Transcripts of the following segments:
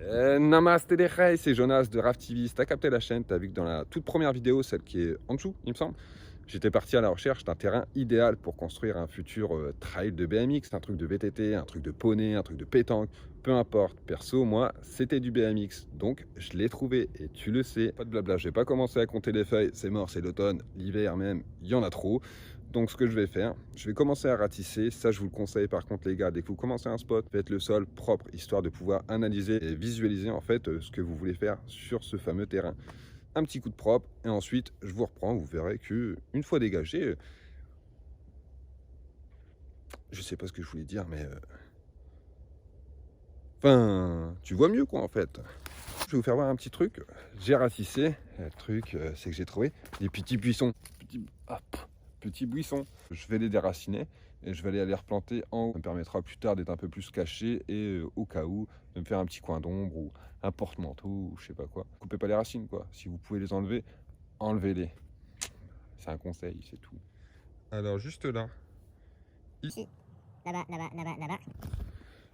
Namaste les Rey, c'est Jonas de Raft TV. Si t'as capté la chaîne, t'as vu que dans la toute première vidéo, celle qui est en dessous, il me semble, j'étais parti à la recherche d'un terrain idéal pour construire un futur trail de BMX, un truc de VTT, un truc de poney, un truc de pétanque, peu importe. Perso, moi, c'était du BMX, donc je l'ai trouvé et tu le sais. Pas de blabla, je vais pas commencer à compter les feuilles, c'est mort, c'est l'automne, l'hiver même, il y en a trop. Donc ce que je vais faire, je vais commencer à ratisser. Ça, je vous le conseille par contre les gars, dès que vous commencez un spot, faites le sol propre, histoire de pouvoir analyser et visualiser en fait ce que vous voulez faire sur ce fameux terrain. Un petit coup de propre et ensuite je vous reprends. Vous verrez que une fois dégagé, je sais pas ce que je voulais dire, mais enfin, tu vois mieux quoi en fait. Je vais vous faire voir un petit truc. J'ai ratissé. Le truc, c'est que j'ai trouvé des petits buissons. Petits buissons. Je vais les déraciner et je vais aller les replanter en haut. Ça me permettra plus tard d'être un peu plus caché et au cas où de me faire un petit coin d'ombre ou un porte-manteau ou je sais pas quoi. Coupez pas les racines quoi. Si vous pouvez les enlever, enlevez-les. C'est un conseil, c'est tout. Alors juste là. Ici. Là-bas, là-bas, là-bas, là-bas.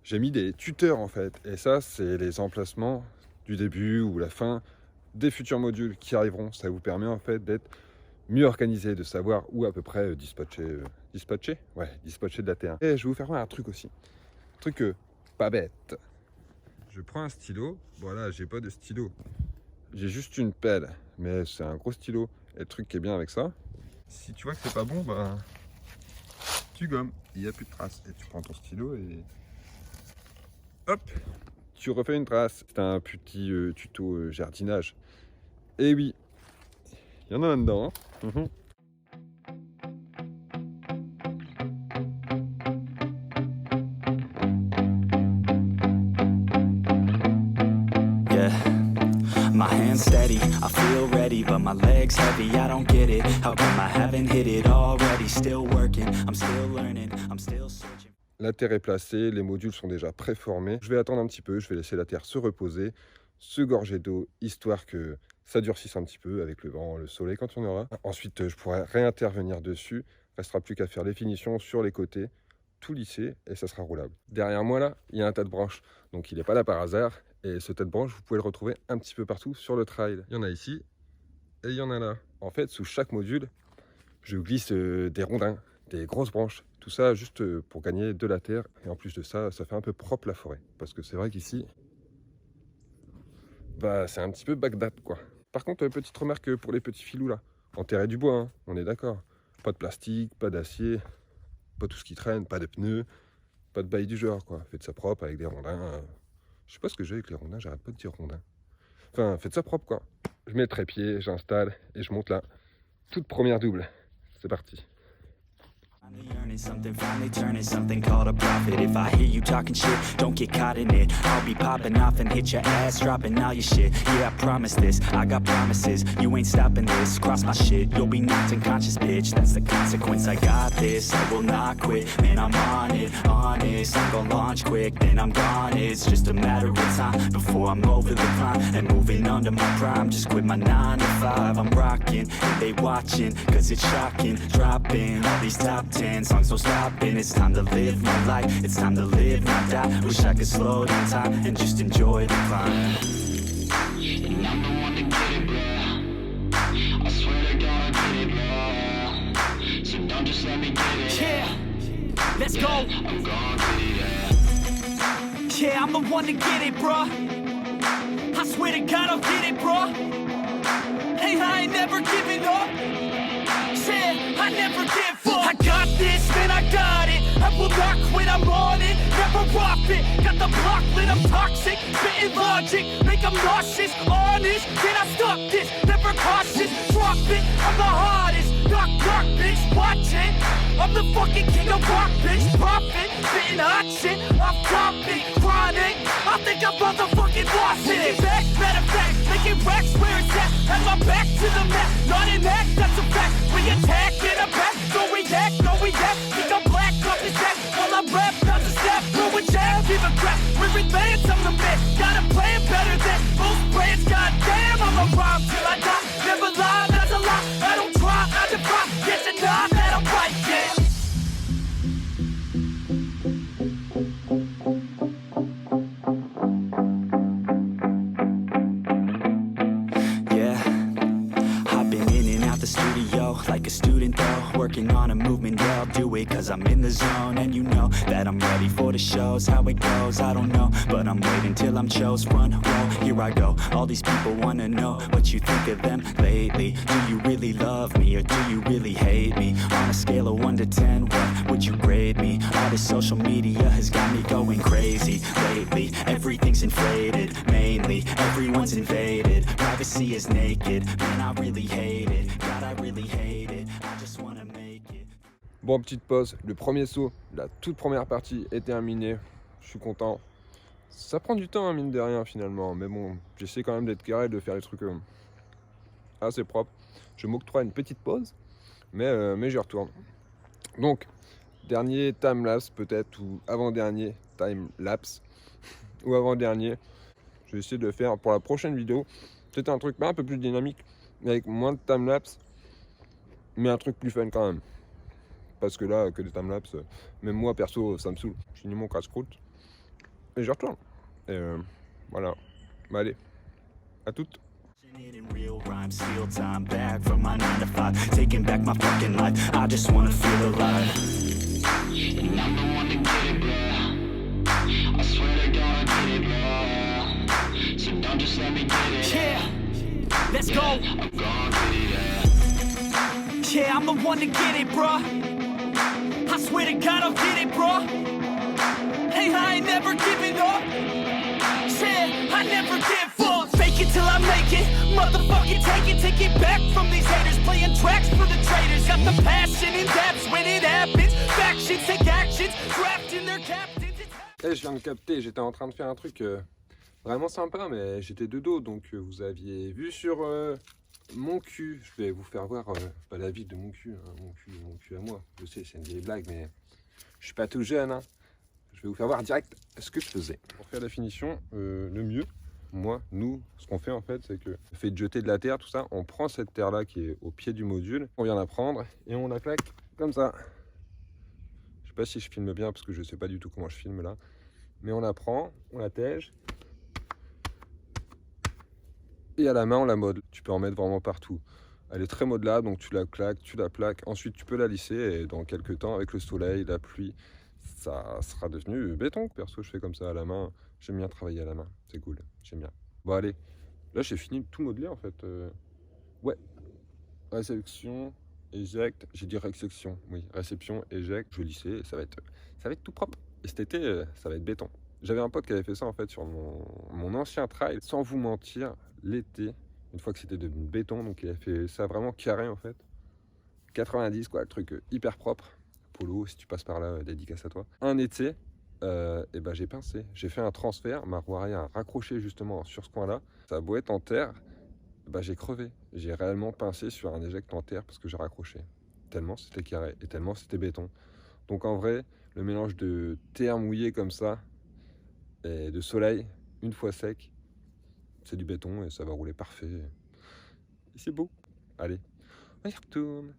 J'ai mis des tuteurs en fait. Et ça, c'est les emplacements du début ou la fin des futurs modules qui arriveront. Ça vous permet en fait d'être mieux organisé, de savoir où à peu près dispatcher de la Terre. Et je vais vous faire voir un truc aussi. Un truc pas bête. Je prends un stylo. Voilà, j'ai pas de stylo. J'ai juste une pelle, mais c'est un gros stylo. Et le truc qui est bien avec ça, si tu vois que c'est pas bon, bah tu gommes. Il n'y a plus de traces. Et tu prends ton stylo et hop, tu refais une trace. C'est un petit tuto jardinage. Et oui, il y en a un dedans. Hein. My hands steady, I feel ready, but my legs heavy, I don't get it. How come I haven't hit it already? Still working, I'm still learning, I'm still searching. La terre est placée, les modules sont déjà préformés. Je vais attendre un petit peu, je vais laisser la terre se reposer, se gorger d'eau, histoire que ça durcisse un petit peu avec le vent, le soleil quand on aura. Ensuite, je pourrai réintervenir dessus. Restera plus qu'à faire les finitions sur les côtés, tout lisser et ça sera roulable. Derrière moi là, il y a un tas de branches, donc il n'est pas là par hasard. Et ce tas de branches, vous pouvez le retrouver un petit peu partout sur le trail. Il y en a ici et il y en a là. En fait, sous chaque module, je glisse des rondins, des grosses branches. Tout ça juste pour gagner de la terre. Et en plus de ça, ça fait un peu propre la forêt. Parce que c'est vrai qu'ici, bah, c'est un petit peu Bagdad, quoi. Par contre, petite remarque pour les petits filous là. Enterrez du bois, hein, on est d'accord. Pas de plastique, pas d'acier, pas tout ce qui traîne, pas de pneus, pas de bail du genre, quoi. Faites ça propre avec des rondins. Je sais pas ce que j'ai avec les rondins, j'arrête pas de dire rondins. Enfin, faites ça propre, quoi. Je mets le trépied, j'installe et je monte là. Toute première double. C'est parti. Finally earning something, finally turning something called a profit. If I hear you talking shit, don't get caught in it. I'll be popping off and hit your ass, dropping all your shit. Yeah, I promise this, I got promises. You ain't stopping this, cross my shit. You'll be knocked unconscious, bitch, that's the consequence. I got this, I will not quit. Man, I'm on it, honest. I'm gonna launch quick, then I'm gone. It's just a matter of time before I'm over the climb and moving under my prime. Just quit my 9 to 5, I'm rocking, and they watching, cause it's shocking. Dropping all these top 10 songs, no stopping. It's time to live my life, it's time to live, not die. Wish I could slow down time and just enjoy the climb. And I'm the one to get it, bro. I swear to God, I get it, bro. So don't just let me get it. Yeah, let's go. I'm gonna get it, Yeah, I'm the one to get it, bruh. I swear to God I'll get it, bruh. Hey, I ain't never giving up. Yeah, I never give up. I got this, man, I got it. I will not quit, I'm on it. Never off it. Got the block lit, I'm toxic. Spitting logic, make them nauseous. Honest, can I stop this? Never cautious, drop it. I'm the hardest. Knock, knock, bitch, watch it. I'm the fucking king of rock, bitch. Profit, spitting hot shit. Off topic, chronic. I think I'm motherfucking lost it. Take it back, matter of fact, making racks where it's at. Have my back to the mat, not an act, that's a fact. We attack in a back, so we act, no we act. Think I'm black, up his back. While I rap, not to snap, throw a jab, give a crap. We're advanced, I'm the man. Gotta play it better than most brands. Goddamn, I'm a rhyme till I die. Never lie, that's a lie. I don't try, I defy. Yes and nah, that I'm right, yeah. worry, cause I'm in the zone. And you know that I'm ready for the shows. How it goes, I don't know, but I'm waiting till I'm chose. Front row, here I go. All these people wanna know what you think of them lately. Do you really love me, or do you really hate me? On a scale of 1 to 10, what would you grade me? All this social media has got me going crazy lately. Everything's inflated, mainly everyone's invaded. Privacy is naked, man, I really hate it. God, I really hate it. I just wanna make it. Bon, petite pause. Le premier saut, la toute première partie est terminée. Je suis content. Ça prend du temps, hein, mine de rien, finalement. Mais bon, j'essaie quand même d'être carré, de faire les trucs assez propres. Je m'octroie une petite pause, mais j'y retourne. Donc, dernier time-lapse peut-être, ou avant-dernier time-lapse, ou avant-dernier. Je vais essayer de faire pour la prochaine vidéo. Peut-être un truc un peu plus dynamique, avec moins de time-lapse, mais un truc plus fun quand même. Parce que là, que des time-lapse, même moi perso, ça me saoule. Je finis mon casse-croûte et je retourne. Et voilà. Bah allez, à toutes. It in real rhyme, steal time back from my 9 to 5, taking back my fucking life. I just wanna feel alive. And I'm the one to get it, bro. I swear to God I get it, bro. So don't just let me get it. Yeah, let's go. I'm gonna get it, Yeah, I'm the one to get it, bruh. I swear to God I'll get it, bruh. Hey, I ain't never giving up. Yeah, I never give up. Fake it till I make it. Motherfucking take it back from these haters. Playing tracks for the traitors. Got the passion and that's when it happens. Factions take actions, drafting their captains. Et je viens de capter, j'étais en train de faire un truc vraiment sympa, mais j'étais de dos, donc vous aviez vu sur mon cul. Je vais vous faire voir la vie de mon cul, hein, mon cul à moi. Je sais, c'est une vieille blague, mais je suis pas tout jeune, hein. Je vais vous faire voir direct ce que je faisais. Pour faire la finition, le mieux, nous, ce qu'on fait en fait, c'est que le fait de jeter de la terre, tout ça, on prend cette terre-là qui est au pied du module, on vient la prendre et on la claque comme ça. Je sais pas si je filme bien parce que je sais pas du tout comment je filme là. Mais on la prend, on la tège. Et à la main, on la modèle. Tu peux en mettre vraiment partout. Elle est très modelable, donc tu la claques, tu la plaques. Ensuite, tu peux la lisser et dans quelques temps, avec le soleil, la pluie, ça sera devenu béton. Perso, je fais comme ça à la main. J'aime bien travailler à la main. C'est cool, j'aime bien. Bon, allez. Là, j'ai fini de tout modeler en fait. Ouais. Réception, éjecte. J'ai dit réception. Oui, réception, éjecte. Je vais lisser et ça va être tout propre. Et cet été, ça va être béton. J'avais un pote qui avait fait ça en fait sur mon ancien trail. Sans vous mentir, l'été, une fois que c'était de béton, donc il a fait ça vraiment carré en fait. 90 quoi, le truc hyper propre. Polo, si tu passes par là, dédicace à toi. Un été, et ben j'ai pincé. J'ai fait un transfert, ma roue arrière a raccroché justement sur ce coin-là. Ça a beau être en terre, j'ai crevé. J'ai réellement pincé sur un éjecte en terre parce que j'ai raccroché. Tellement c'était carré et tellement c'était béton. Donc en vrai, le mélange de terre mouillée comme ça et de soleil, une fois sec, c'est du béton et ça va rouler parfait. Et c'est beau. Allez, on y retourne.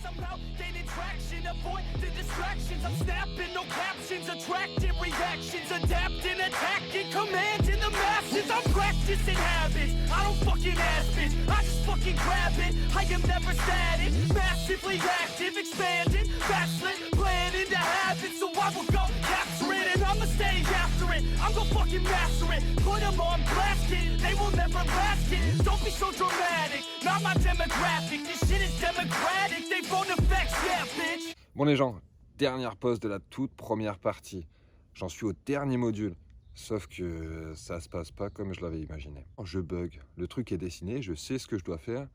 I'm out gaining traction, avoid the distractions. I'm snapping, no captions, attracting reactions, adapting, attacking, commanding the masses. I'm practicing habits, I don't fucking ask it, I just fucking grab it. I am never static, massively active, expanding, backslid, planning to have it. So I will go capture it and I'ma stay after it. I'm gonna fucking master it, put them on blast it. They will never last it, don't be so dramatic. Not my demographic, this shit is democratic. They phone effects, yeah, bitch. Bon les gens, dernière pause de la toute première partie. J'en suis au dernier module. Sauf que ça se passe pas comme je l'avais imaginé. Je bug. Le truc est dessiné, je sais ce que je dois faire.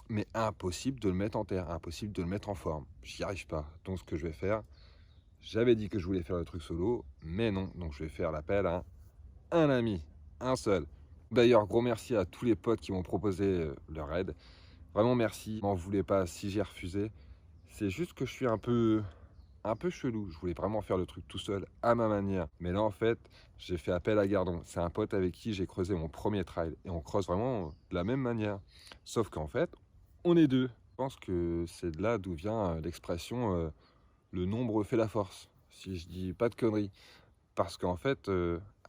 Mais impossible de le mettre en terre, impossible de le mettre en forme. J'y arrive pas. Donc ce que je vais faire, j'avais dit que je voulais faire le truc solo, mais non. Donc je vais faire l'appel à un ami, un seul. D'ailleurs, gros merci à tous les potes qui m'ont proposé leur aide. Vraiment merci. M'en voulez pas si j'ai refusé. C'est juste que je suis un peu chelou. Je voulais vraiment faire le truc tout seul, à ma manière. Mais là, en fait, j'ai fait appel à Gardon. C'est un pote avec qui j'ai creusé mon premier trail. Et on creuse vraiment de la même manière. Sauf qu'en fait, on est deux. Je pense que c'est de là d'où vient l'expression le nombre fait la force. Si je dis pas de conneries. Parce qu'en fait,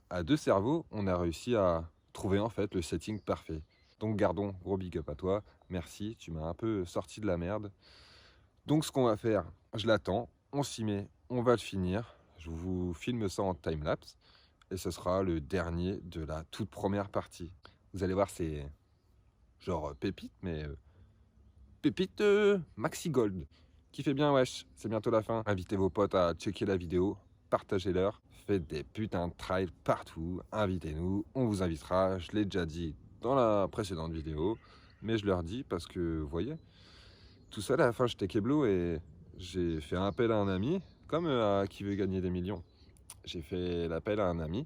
à deux cerveaux, on a réussi à trouver en fait le setting parfait. Donc Gardon, gros big up à toi. Merci, tu m'as un peu sorti de la merde. Donc ce qu'on va faire, je l'attends, on s'y met, on va le finir. Je vous filme ça en timelapse. Et ce sera le dernier de la toute première partie. Vous allez voir, c'est genre pépite, mais pépite maxi gold. Kiffez bien, wesh, c'est bientôt la fin. Invitez vos potes à checker la vidéo, partagez-leur, faites des putains de trails partout, invitez-nous, on vous invitera. Je l'ai déjà dit dans la précédente vidéo, mais je leur dis parce que, vous voyez, tout seul à la fin j'étais keblo et j'ai fait un appel à un ami, comme à qui veut gagner des millions. J'ai fait l'appel à un ami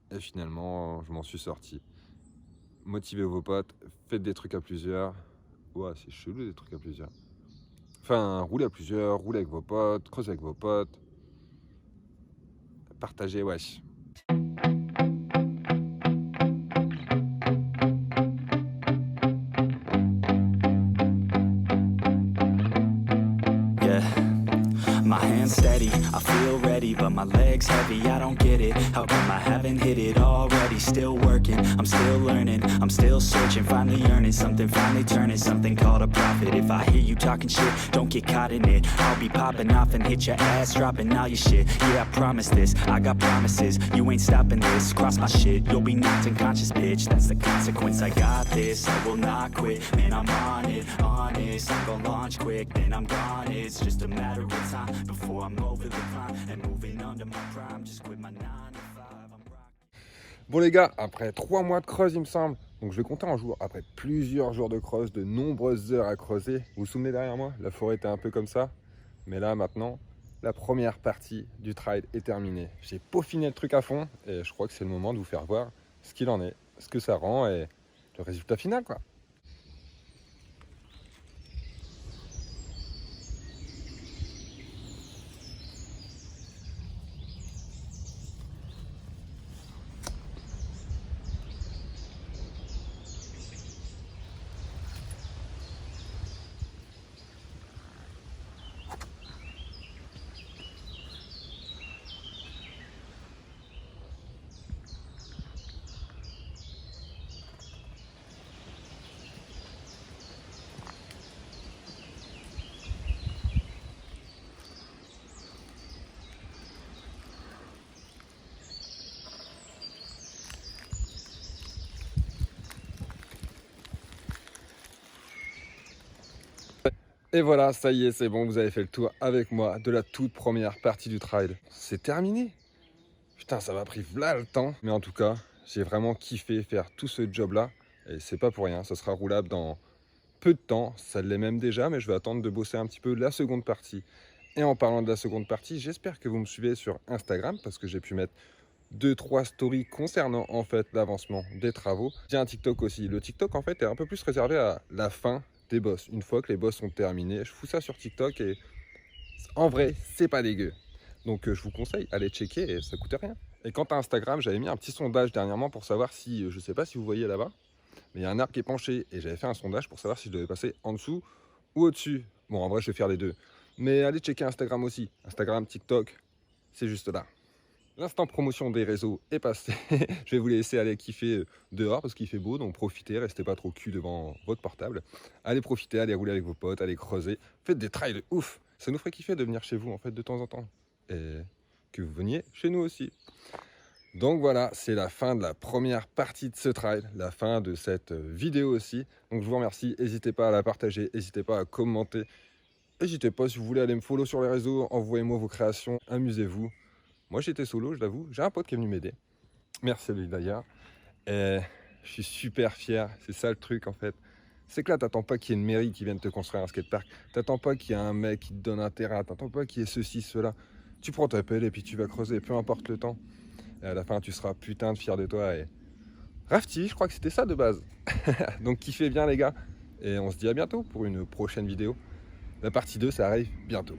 et finalement je m'en suis sorti. Motivez vos potes, faites des trucs à plusieurs. Ouais, c'est chelou des trucs à plusieurs. Enfin, roulez à plusieurs, roulez avec vos potes, creusez avec vos potes. Partagez, wesh. Yeah, my hands steady, I feel ready, but my legs heavy, I don't get it. How come I haven't hit it already? Still working, I'm still learning, I'm still searching, finally earning something, finally turning something called a profit. If I hear you talking shit, don't get caught in it. I'll be popping off and hit your ass, dropping all your shit. Yeah, I promise this, I got promises, you ain't stopping this. Cross my shit, you'll be knocked unconscious, bitch. That's the consequence, I got this, I will not quit. Man, I'm on it, honest, I'm gonna launch quick, then I'm gone. It's just a matter of time before I'm over the climb and moving under my prime. Just quit my 9 to 5, I'm rocking. Bon les gars, après 3 mois de creuse il me semble, donc je vais compter en jours, après plusieurs jours de creuse, de nombreuses heures à creuser. Vous vous souvenez derrière moi, la forêt était un peu comme ça, mais là maintenant, la première partie du trail est terminée. J'ai peaufiné le truc à fond et je crois que c'est le moment de vous faire voir ce qu'il en est, ce que ça rend et le résultat final quoi. Et voilà, ça y est, c'est bon, vous avez fait le tour avec moi de la toute première partie du trail. C'est terminé. Putain, ça m'a pris v'là le temps. Mais en tout cas, j'ai vraiment kiffé faire tout ce job-là. Et c'est pas pour rien, ça sera roulable dans peu de temps. Ça l'est même déjà, mais je vais attendre de bosser un petit peu la seconde partie. Et en parlant de la seconde partie, j'espère que vous me suivez sur Instagram parce que j'ai pu mettre 2-3 stories concernant en fait l'avancement des travaux. J'ai un TikTok aussi. Le TikTok en fait est un peu plus réservé à la fin des boss. Une fois que les boss sont terminés, je fous ça sur TikTok et en vrai, c'est pas dégueu. Donc je vous conseille, allez checker et ça coûte rien. Et quant à Instagram, j'avais mis un petit sondage dernièrement pour savoir si, je sais pas si vous voyez là-bas, mais il y a un arbre qui est penché et j'avais fait un sondage pour savoir si je devais passer en dessous ou au-dessus. Bon, en vrai, je vais faire les deux. Mais allez checker Instagram aussi. Instagram, TikTok, c'est juste là. L'instant promotion des réseaux est passé. Je vais vous laisser aller kiffer dehors parce qu'il fait beau, donc profitez, restez pas trop cul devant votre portable. Allez profiter, allez rouler avec vos potes, allez creuser. Faites des trails de ouf. Ça nous ferait kiffer de venir chez vous en fait de temps en temps. Et que vous veniez chez nous aussi. Donc voilà, c'est la fin de la première partie de ce trail, la fin de cette vidéo aussi. Donc je vous remercie, n'hésitez pas à la partager, n'hésitez pas à commenter. N'hésitez pas si vous voulez aller me follow sur les réseaux, envoyez-moi vos créations, amusez-vous. Moi j'étais solo, je l'avoue, j'ai un pote qui est venu m'aider. Merci à lui d'ailleurs. Et je suis super fier, c'est ça le truc en fait. C'est que là t'attends pas qu'il y ait une mairie qui vienne te construire un skatepark. T'attends pas qu'il y ait un mec qui te donne un terrain, t'attends pas qu'il y ait ceci, cela. Tu prends ta pelle et puis tu vas creuser, peu importe le temps. Et à la fin tu seras putain de fier de toi. Et Rafti, je crois que c'était ça de base. Donc kiffez bien les gars. Et on se dit à bientôt pour une prochaine vidéo. La partie 2 ça arrive bientôt.